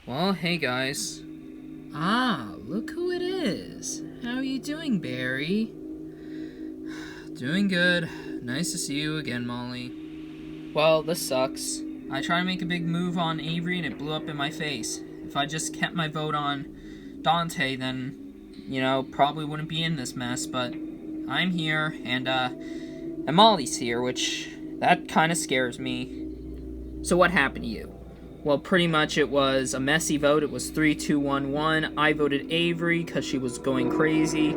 Well, hey guys. Ah, look who it is. How are you doing, Barry? Doing good. Nice to see you again, Molly. Well, this sucks. I tried to make a big move on Avery and it blew up in my face. If I just kept my vote on Dante, then, probably wouldn't be in this mess, but I'm here, and Molly's here, which, that kind of scares me. So what happened to you? Well, pretty much it was a messy vote. It was 3-2-1-1. I voted Avery because she was going crazy.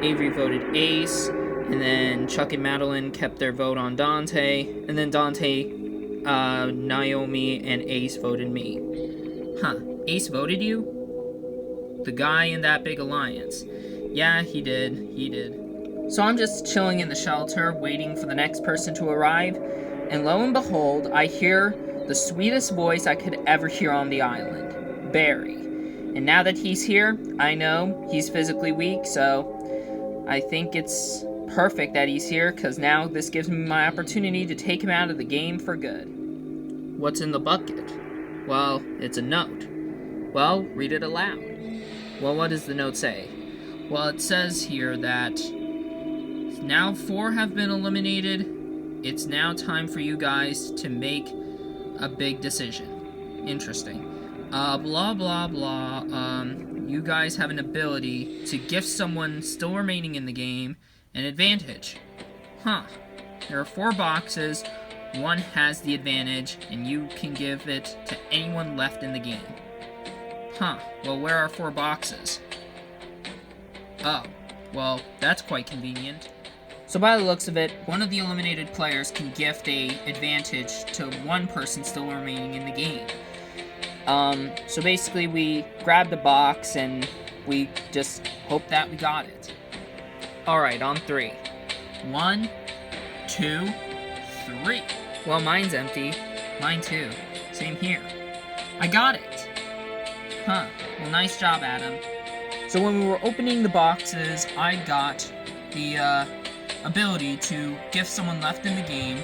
Avery voted Ace. And then Chuck and Madeline kept their vote on Dante. And then Dante, Naomi, and Ace voted me. Huh, Ace voted you? The guy in that big alliance. Yeah, he did. So I'm just chilling in the shelter, waiting for the next person to arrive. And lo and behold, I hear the sweetest voice I could ever hear on the island, Barry. And now that he's here, I know he's physically weak, so I think it's perfect that he's here, because now this gives me my opportunity to take him out of the game for good. What's in the bucket? Well, it's a note. Well, read it aloud. Well, what does the note say? Well, it says here that now 4 have been eliminated. It's now time for you guys to make a big decision. Interesting. Blah, blah, blah. You guys have an ability to gift someone still remaining in the game an advantage. Huh. There are 4 boxes. One has the advantage, and you can give it to anyone left in the game. Huh. Well, where are 4 boxes? Oh. Well, that's quite convenient. So by the looks of it, one of the eliminated players can gift a advantage to one person still remaining in the game. So basically we grabbed a box and we just hope that we got it. Alright, on 3. 1, 2, 3. Well, mine's empty. Mine too. Same here. I got it! Huh. Well, nice job, Adam. So when we were opening the boxes, I got the, ability to give someone left in the game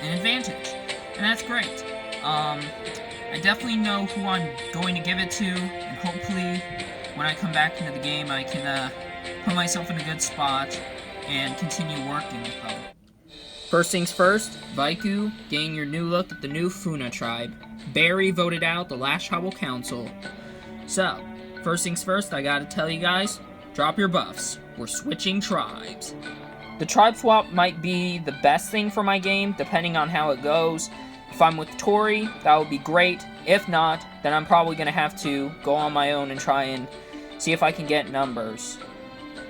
an advantage, and that's great. I definitely know who I'm going to give it to, and hopefully when I come back into the game I can put myself in a good spot and continue working with them. First things first, Vaiku, gain your new look at the new Funa tribe. Barry voted out the last tribal council. So, first things first, I gotta tell you guys, drop your buffs. We're switching tribes. The tribe swap might be the best thing for my game, depending on how it goes. If I'm with Tori, that would be great. If not, then I'm probably going to have to go on my own and try and see if I can get numbers.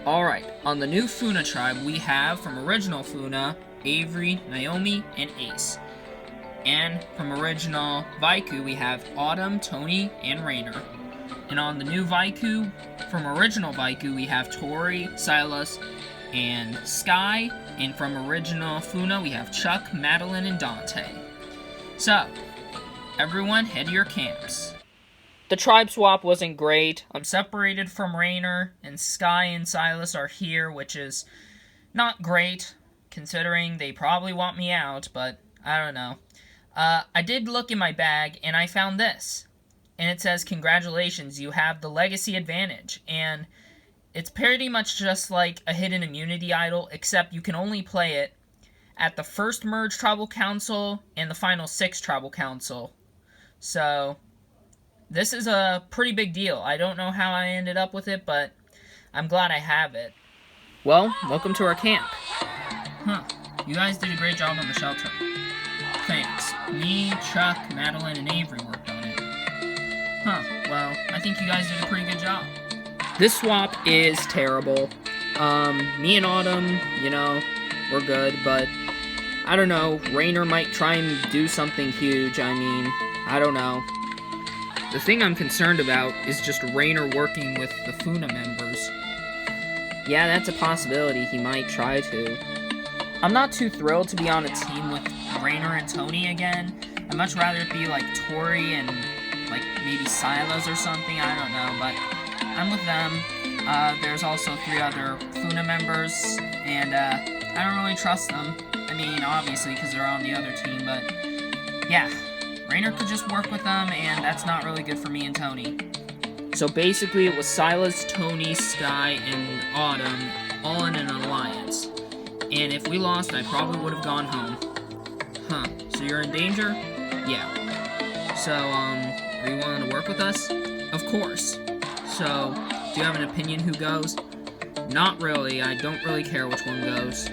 Alright, on the new Funa tribe, we have, from original Funa, Avery, Naomi, and Ace. And from original Vaiku, we have Autumn, Tony, and Rainer. And on the new Vaiku, from original Vaiku, we have Tori, Silas, and Sky, and from original Funa, we have Chuck, Madeline, and Dante. So, everyone head to your camps. The tribe swap wasn't great. I'm separated from Rainer, and Sky and Silas are here, which is not great, considering they probably want me out, but I don't know. I did look in my bag, and I found this. And it says, congratulations, you have the legacy advantage, and it's pretty much just like a hidden immunity idol, except you can only play it at the first merge tribal council and the final 6 tribal council. So, this is a pretty big deal. I don't know how I ended up with it, but I'm glad I have it. Well, welcome to our camp. Huh, you guys did a great job on the shelter. Thanks. Me, Chuck, Madeline, and Avery worked on it. Huh, well, I think you guys did a pretty good job. This swap is terrible. Me and Autumn, we're good, but I don't know, Rainer might try and do something huge. I mean, I don't know. The thing I'm concerned about is just Rainer working with the Funa members. Yeah, that's a possibility. He might try to. I'm not too thrilled to be on a team with Rainer and Tony again. I'd much rather it be like Tori and like maybe Silas or something, I don't know, but I'm with them. There's also 3 other Funa members, and I don't really trust them. I mean, obviously, because they're on the other team, but yeah. Rainer could just work with them, and that's not really good for me and Tony. So basically, it was Silas, Tony, Sky, and Autumn all in an alliance. And if we lost, I probably would have gone home. Huh, so you're in danger? Yeah. So, are you willing to work with us? Of course. So, do you have an opinion who goes? Not really, I don't really care which one goes.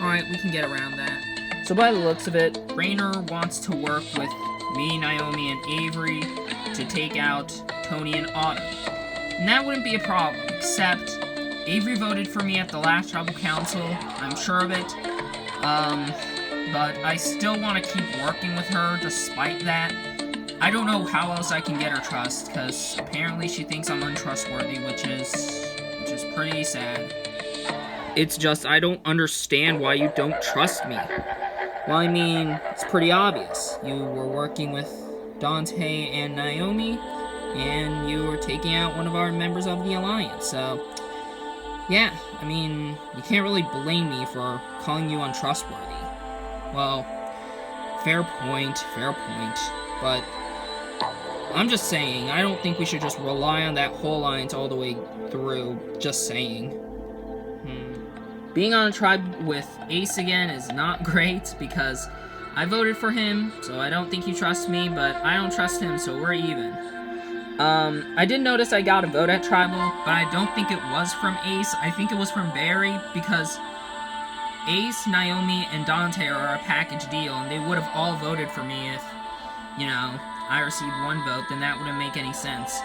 Alright, we can get around that. So by the looks of it, Rainer wants to work with me, Naomi, and Avery to take out Tony and Autumn. And that wouldn't be a problem, except Avery voted for me at the last tribal council, I'm sure of it. But I still want to keep working with her despite that. I don't know how else I can get her trust, because apparently she thinks I'm untrustworthy, which is pretty sad. It's just, I don't understand why you don't trust me. Well, I mean, it's pretty obvious. You were working with Dante and Naomi, and you were taking out one of our members of the Alliance, so... yeah, I mean, you can't really blame me for calling you untrustworthy. Well, fair point, but... I'm just saying, I don't think we should just rely on that whole alliance all the way through, just saying. Being on a tribe with Ace again is not great, because I voted for him, so I don't think he trusts me, but I don't trust him, so we're even. I did notice I got a vote at Tribal, but I don't think it was from Ace, I think it was from Barry, because Ace, Naomi, and Dante are a package deal, and they would have all voted for me if, you know, I received one vote, then that wouldn't make any sense.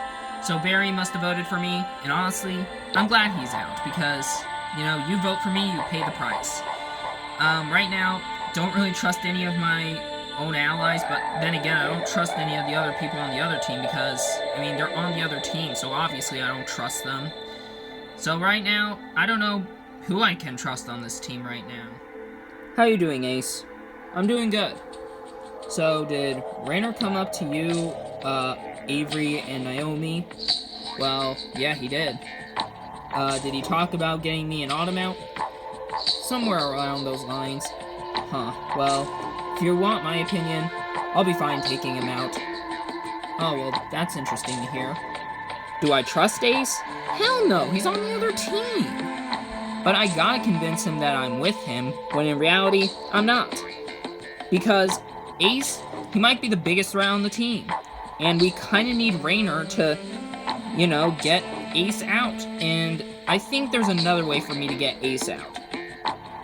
So Barry must have voted for me, and honestly, I'm glad he's out, because... you know, you vote for me, you pay the price. Right now, don't really trust any of my own allies, but then again, I don't trust any of the other people on the other team because, I mean, they're on the other team, so obviously I don't trust them. So right now, I don't know who I can trust on this team right now. How you doing, Ace? I'm doing good. So, did Rainer come up to you, Avery, and Naomi? Well, yeah, he did. Did he talk about getting me an Autumn out? Somewhere around those lines. Huh, well, if you want my opinion, I'll be fine taking him out. Oh, well, that's interesting to hear. Do I trust Ace? Hell no, he's on the other team! But I gotta convince him that I'm with him, when in reality, I'm not. Because Ace, he might be the biggest threat on the team. And we kinda need Rainer to, you know, get Ace out, and I think there's another way for me to get Ace out.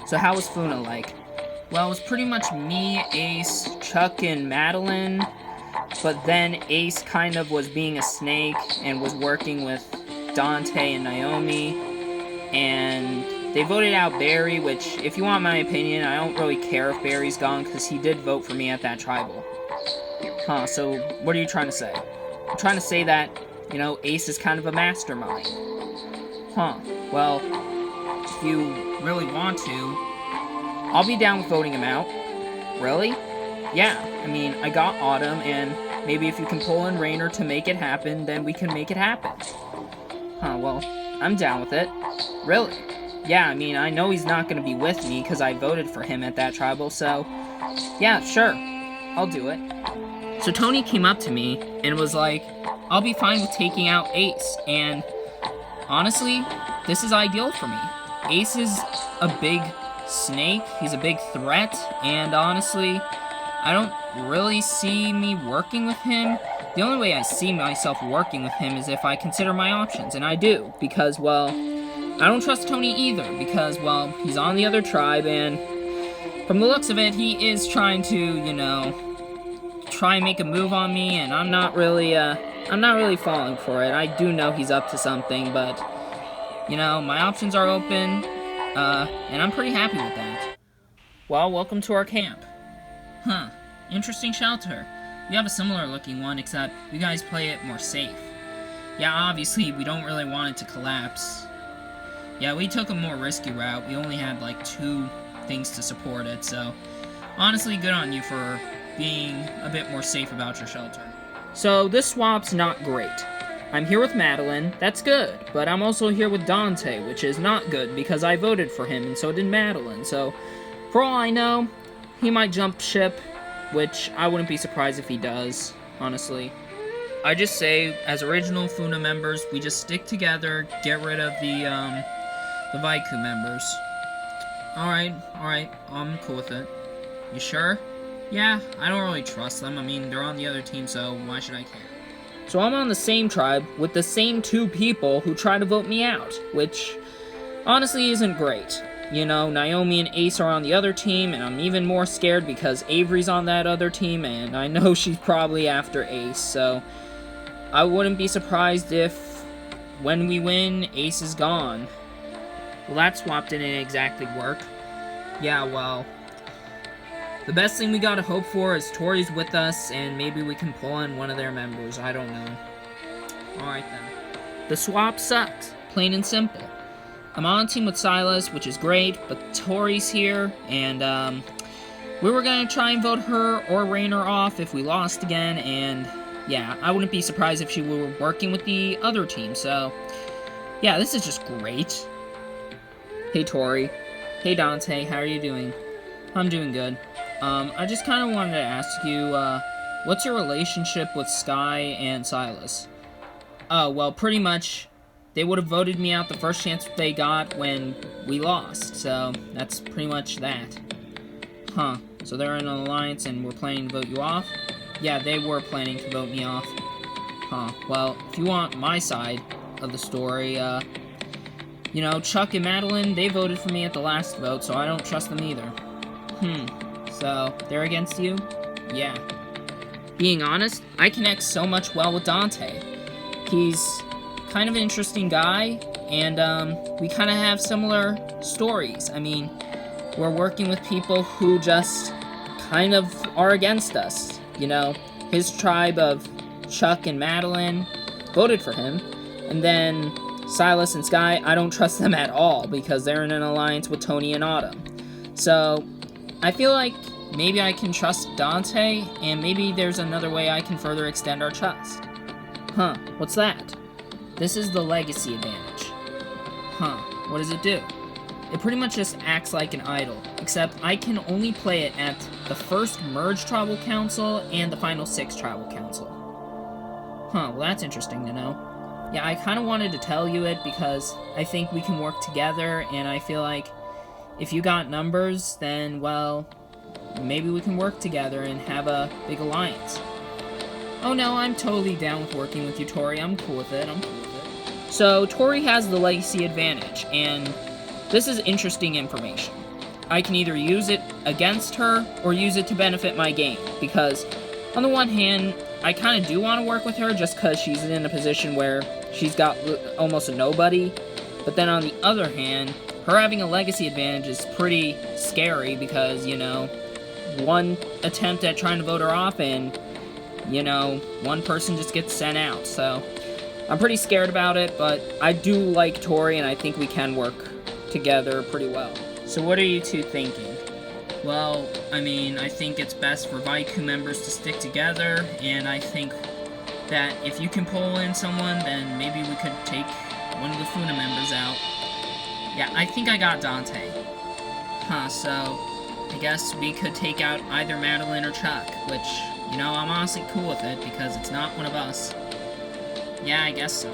So how was Funa like? Well, it was pretty much me, Ace, Chuck, and Madeline, but then Ace kind of was being a snake and was working with Dante and Naomi, and they voted out Barry, which, if you want my opinion, I don't really care if Barry's gone, because he did vote for me at that tribal. Huh, so what are you trying to say? I'm trying to say that, you know, Ace is kind of a mastermind. Huh, well, if you really want to, I'll be down with voting him out. Really? Yeah, I mean, I got Autumn, and maybe if you can pull in Rainer to make it happen, then we can make it happen. Huh, well, I'm down with it. Really? Yeah, I mean, I know he's not gonna be with me, because I voted for him at that tribal, so... yeah, sure. I'll do it. So Tony came up to me, and was like, I'll be fine with taking out Ace, and honestly, this is ideal for me. Ace is a big snake, he's a big threat, and honestly, I don't really see me working with him. The only way I see myself working with him is if I consider my options, and I do, because, well, I don't trust Tony either, because, well, he's on the other tribe, and from the looks of it, he is trying to, you know, try and make a move on me, and I'm not really falling for it. I do know he's up to something, but, you know, my options are open, and I'm pretty happy with that. Well, welcome to our camp. Huh, interesting shelter. We have a similar looking one, except you guys play it more safe. Yeah, obviously, we don't really want it to collapse. Yeah, we took a more risky route. We only had, like, 2 things to support it, so honestly, good on you for being a bit more safe about your shelter. So, this swap's not great. I'm here with Madeline, that's good, but I'm also here with Dante, which is not good because I voted for him and so did Madeline, so for all I know, he might jump ship, which I wouldn't be surprised if he does, honestly. I just say, as original Funa members, we just stick together, get rid of the Vaiku members. Alright, I'm cool with it. You sure? Yeah, I don't really trust them. I mean, they're on the other team, so why should I care? So I'm on the same tribe with the same 2 people who try to vote me out, which honestly isn't great. You know, Naomi and Ace are on the other team, and I'm even more scared because Avery's on that other team, and I know she's probably after Ace, so I wouldn't be surprised if, when we win, Ace is gone. Well, that swap didn't exactly work. Yeah, well, the best thing we gotta hope for is Tori's with us, and maybe we can pull in one of their members. I don't know. Alright then. The swap sucked, plain and simple. I'm on a team with Silas, which is great, but Tori's here, and we were gonna try and vote her or Rainer off if we lost again, and yeah, I wouldn't be surprised if she were working with the other team, so yeah, this is just great. Hey Tori. Hey Dante, how are you doing? I'm doing good. I just kind of wanted to ask you, what's your relationship with Sky and Silas? Oh, well, pretty much, they would have voted me out the first chance they got when we lost, so that's pretty much that. Huh, so they're in an alliance and we're planning to vote you off? Yeah, they were planning to vote me off. Huh, well, if you want my side of the story, you know, Chuck and Madeline, they voted for me at the last vote, so I don't trust them either. So, they're against you? Yeah. Being honest, I connect so much well with Dante. He's kind of an interesting guy, and we kind of have similar stories. I mean, we're working with people who just kind of are against us. You know, his tribe of Chuck and Madeline voted for him, and then Silas and Sky, I don't trust them at all because they're in an alliance with Tony and Autumn. So, I feel like maybe I can trust Dante, and maybe there's another way I can further extend our trust. Huh, what's that? This is the legacy advantage. Huh, what does it do? It pretty much just acts like an idol, except I can only play it at the first merge tribal council and the final 6 tribal council. Huh, well that's interesting to know. Yeah, I kind of wanted to tell you it because I think we can work together, and I feel like if you got numbers, then, well, maybe we can work together and have a big alliance. Oh no, I'm totally down with working with you, Tori. I'm cool with it. So, Tori has the legacy advantage, and this is interesting information. I can either use it against her or use it to benefit my game, because on the one hand, I kind of do want to work with her just because she's in a position where she's got almost a nobody, but then on the other hand, her having a legacy advantage is pretty scary because, you know, one attempt at trying to vote her off and, you know, one person just gets sent out. So, I'm pretty scared about it, but I do like Tori and I think we can work together pretty well. So what are you two thinking? Well, I mean, I think it's best for Vaiku members to stick together, and I think that if you can pull in someone, then maybe we could take one of the Funa members out. Yeah, I think I got Dante. Huh, so I guess we could take out either Madeline or Chuck, which, you know, I'm honestly cool with it because it's not one of us. Yeah, I guess so.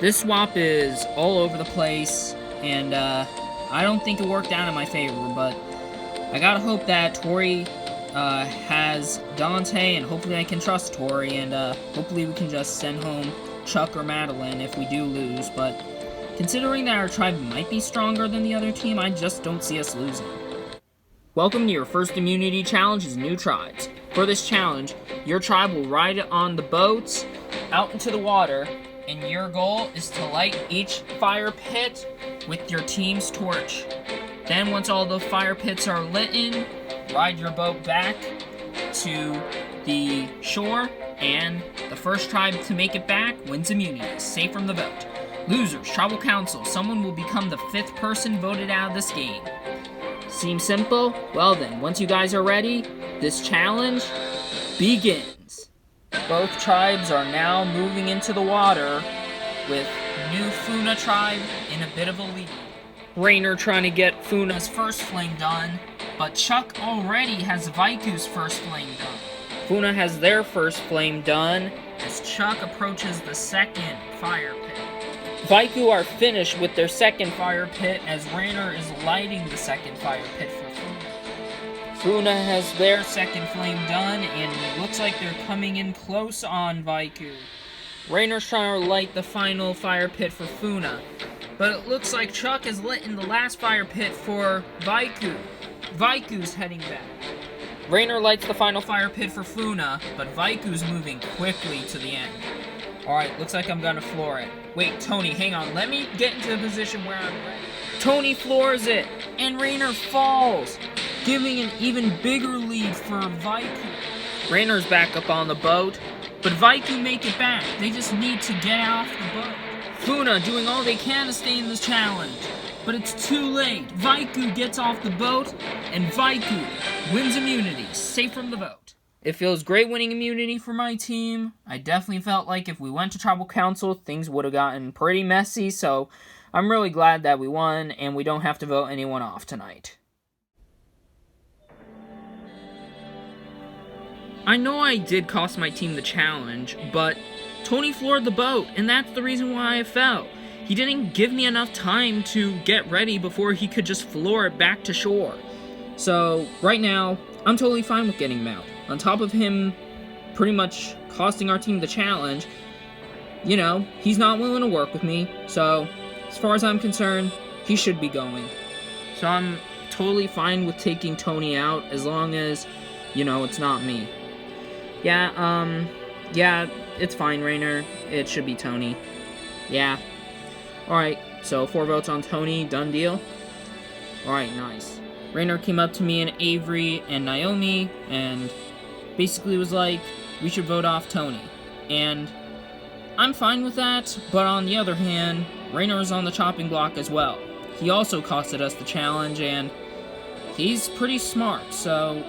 This swap is all over the place, and I don't think it worked out in my favor, but I gotta hope that Tori has Dante, and hopefully I can trust Tori, and hopefully we can just send home Chuck or Madeline if we do lose, but considering that our tribe might be stronger than the other team, I just don't see us losing. Welcome to your first immunity challenge as new tribes. For this challenge, your tribe will ride on the boats out into the water, and your goal is to light each fire pit with your team's torch. Then once all the fire pits are lit, ride your boat back to the shore, and the first tribe to make it back wins immunity, safe from the vote. Losers, tribal council, someone will become the 5th person voted out of this game. Seems simple? Well then, once you guys are ready, this challenge begins. Both tribes are now moving into the water, with new Funa tribe in a bit of a lead. Rainer trying to get Funa's first flame done, But Chuck already has Vaiku's first flame done. Funa has their first flame done as Chuck approaches the second fire pit. Vaiku are finished with their second fire pit as Rainer is lighting the second fire pit for Funa. Funa has their second flame done, and it looks like they're coming in close on Vaiku. Rainer's trying to light the final fire pit for Funa, but it looks like Chuck has lit in the last fire pit for Vaiku. Vaiku's heading back. Rainer lights the final fire pit for Funa, but Vaiku's moving quickly to the end. Alright, looks like I'm gonna floor it. Wait, Tony, hang on. Let me get into a position where I'm ready. Tony floors it, and Rainer falls, giving an even bigger lead for Vaiku. Rainer's back up on the boat, but Vaiku make it back. They just need to get off the boat. Funa doing all they can to stay in this challenge, but it's too late. Vaiku gets off the boat, and Vaiku wins immunity, safe from the vote. It feels great winning immunity for my team. I definitely felt like if we went to Tribal Council, things would have gotten pretty messy, so I'm really glad that we won, and we don't have to vote anyone off tonight. I know I did cost my team the challenge, but Tony floored the boat, and that's the reason why I fell. He didn't give me enough time to get ready before he could just floor it back to shore. So, right now, I'm totally fine with getting him out. On top of him pretty much costing our team the challenge, you know, he's not willing to work with me, so as far as I'm concerned, he should be going. So I'm totally fine with taking Tony out as long as, you know, it's not me. Yeah, it's fine, Rainer. It should be Tony. Yeah. Alright, so 4 votes on Tony, done deal? Alright, nice. Rainer came up to me and Avery and Naomi and basically was like, we should vote off Tony. And I'm fine with that, but on the other hand, Rainer is on the chopping block as well. He also costed us the challenge, and he's pretty smart, so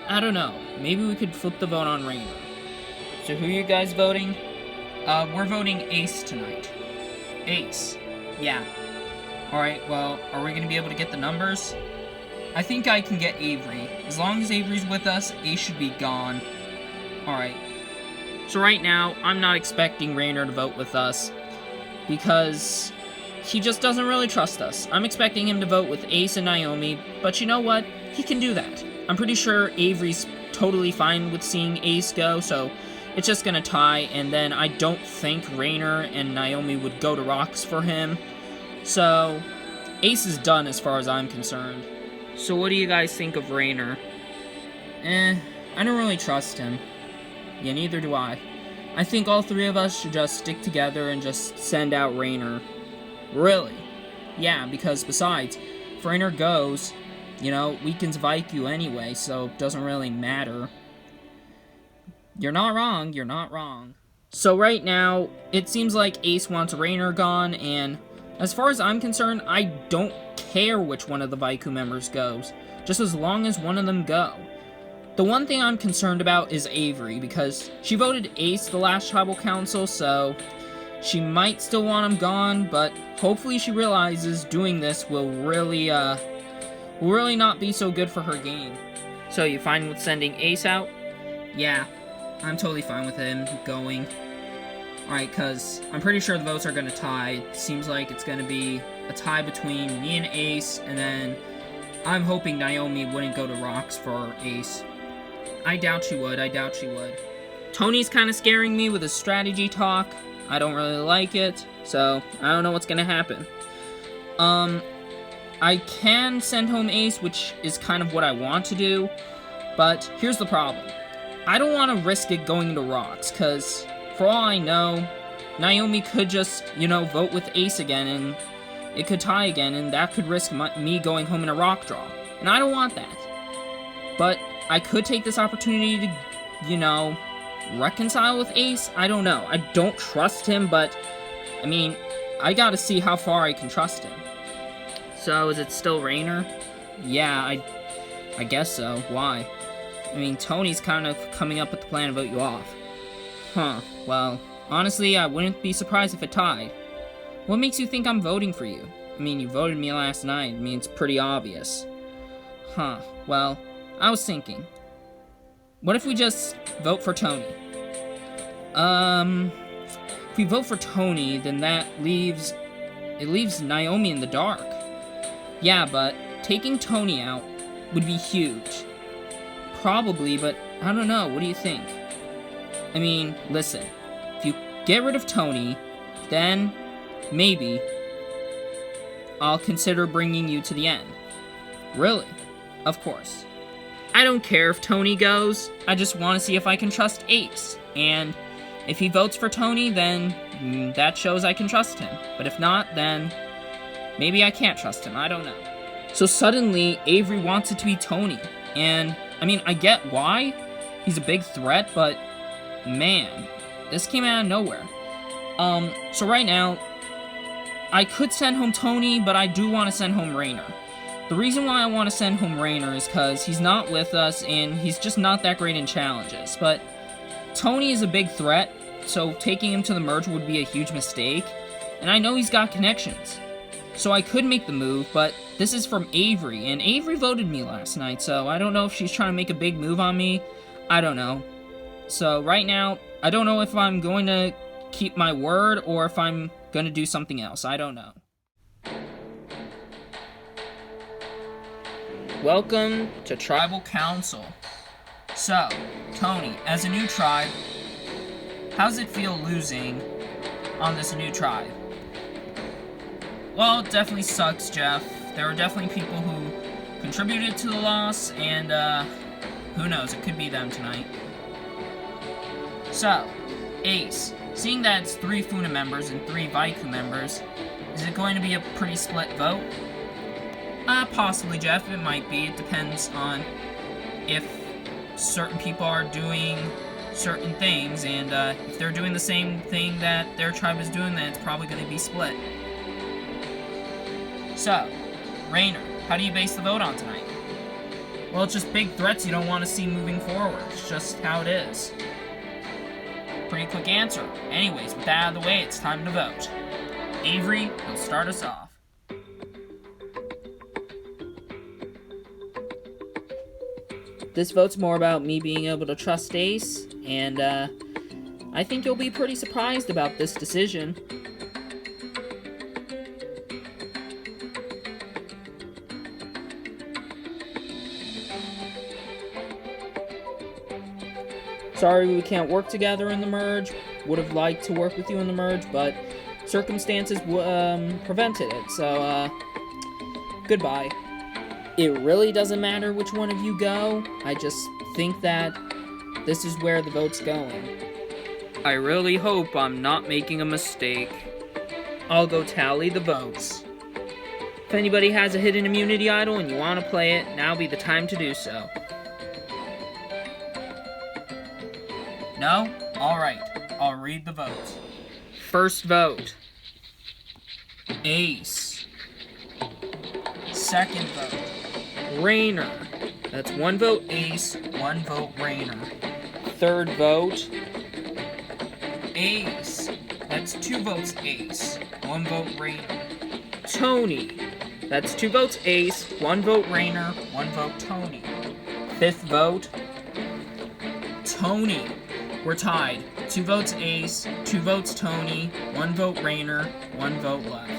I don't know. Maybe we could flip the vote on Rainer. So who are you guys voting? We're voting Ace tonight. Ace. Yeah. Alright, well, are we going to be able to get the numbers? I think I can get Avery. As long as Avery's with us, Ace should be gone. Alright. So right now, I'm not expecting Rainer to vote with us, because he just doesn't really trust us. I'm expecting him to vote with Ace and Naomi, but you know what? He can do that. I'm pretty sure Avery's totally fine with seeing Ace go, so it's just gonna tie, and then I don't think Rainer and Naomi would go to rocks for him. So, Ace is done as far as I'm concerned. So what do you guys think of Rainer? I don't really trust him. Yeah, neither do I. I think all 3 of us should just stick together and just send out Rainer. Really? Yeah, because besides, if Rainer goes, you know, weakens Vaiku anyway, so it doesn't really matter. You're not wrong, you're not wrong. So right now, it seems like Ace wants Rainer gone, and as far as I'm concerned, I don't care which one of the Vaiku members goes, just as long as one of them go. The one thing I'm concerned about is Avery, because she voted Ace the last Tribal Council, so she might still want him gone, but hopefully she realizes doing this will really not be so good for her game. So you fine with sending Ace out? Yeah, I'm totally fine with him going. Alright, because I'm pretty sure the votes are going to tie. It seems like it's going to be a tie between me and Ace, and then I'm hoping Naomi wouldn't go to rocks for Ace. I doubt she would. Tony's kind of scaring me with his strategy talk. I don't really like it, so I don't know what's going to happen. I can send home Ace, which is kind of what I want to do, but here's the problem. I don't want to risk it going to rocks, because for all I know, Naomi could just, you know, vote with Ace again, and it could tie again, and that could risk me going home in a rock draw. And I don't want that. But I could take this opportunity to, you know, reconcile with Ace. I don't know. I don't trust him, but, I mean, I gotta see how far I can trust him. So, is it still Rainer? Yeah, I guess so. Why? I mean, Tony's kind of coming up with the plan to vote you off. Huh, well, honestly, I wouldn't be surprised if it tied. What makes you think I'm voting for you? I mean, you voted me last night. I mean, it's pretty obvious. Huh, well, I was thinking, what if we just vote for Tony? If we vote for Tony, then that leaves Naomi in the dark. Yeah, but taking Tony out would be huge. Probably, but I don't know, what do you think? I mean, listen, if you get rid of Tony, then maybe I'll consider bringing you to the end. Really? Of course. I don't care if Tony goes, I just want to see if I can trust Ace, and if he votes for Tony, then that shows I can trust him. But if not, then maybe I can't trust him, I don't know. So suddenly, Avery wants it to be Tony, and I mean, I get why. He's a big threat, but man, this came out of nowhere. So right now, I could send home Tony, but I do want to send home Rainer. The reason why I want to send home Rainer is because he's not with us, and he's just not that great in challenges. But Tony is a big threat, so taking him to the merge would be a huge mistake. And I know he's got connections. So I could make the move, but this is from Avery, and Avery voted me last night, so I don't know if she's trying to make a big move on me. I don't know. So right now, I don't know if I'm going to keep my word or if I'm going to do something else. I don't know. Welcome to Tribal Council. So, Tony, as a new tribe, how's it feel losing on this new tribe? Well, it definitely sucks, Jeff. There are definitely people who contributed to the loss, and who knows, it could be them tonight. So, Ace, seeing that it's 3 Funa members and 3 Vaiku members, is it going to be a pretty split vote? Possibly, Jeff, it might be. It depends on if certain people are doing certain things, and if they're doing the same thing that their tribe is doing, then it's probably going to be split. So, Rainer, how do you base the vote on tonight? Well, it's just big threats you don't want to see moving forward. It's just how it is. Pretty quick answer. Anyways, with that out of the way, it's time to vote. Avery will start us off. This vote's more about me being able to trust Ace, and I think you'll be pretty surprised about this decision. Sorry we can't work together in the merge. Would have liked to work with you in the merge, but circumstances prevented it, so goodbye. It really doesn't matter which one of you go. I just think that this is where the vote's going. I really hope I'm not making a mistake. I'll go tally the votes. If anybody has a hidden immunity idol and you want to play it, now be the time to do so. No? Alright, I'll read the votes. First vote, Ace. Second vote, Rainer. That's 1 vote Ace, 1 vote Rainer. Third vote, Ace. That's 2 votes Ace, 1 vote Rainer. Tony. That's 2 votes Ace, 1 vote Rainer, 1 vote Tony. Fifth vote, Tony. We're tied. 2 votes Ace, 2 votes Tony, 1 vote Rainer, 1 vote left.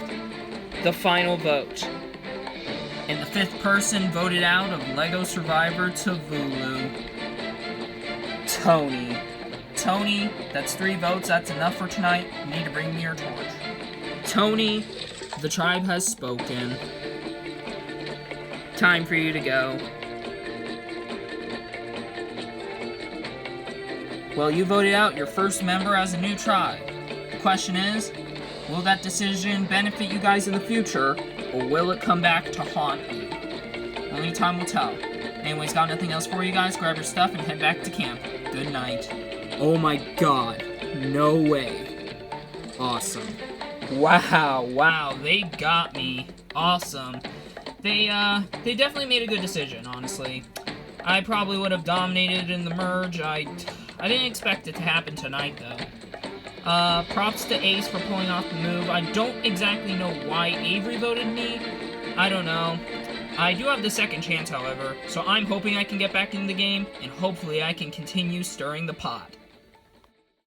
The final vote. And the 5th person voted out of LEGO Survivor Tuvalu. Tony. Tony, that's 3 votes. That's enough for tonight. You need to bring me your torch. Tony, the tribe has spoken. Time for you to go. Well, you voted out your first member as a new tribe. The question is, will that decision benefit you guys in the future, or will it come back to haunt you? Only time will tell. Anyways, got nothing else for you guys. Grab your stuff and head back to camp. Good night. Oh my god. No way. Awesome. Wow, they got me. Awesome. They definitely made a good decision, honestly. I probably would have dominated in the merge. I didn't expect it to happen tonight, though. Props to Ace for pulling off the move. I don't exactly know why Avery voted me. I don't know. I do have the second chance, however, so I'm hoping I can get back in the game, and hopefully I can continue stirring the pot.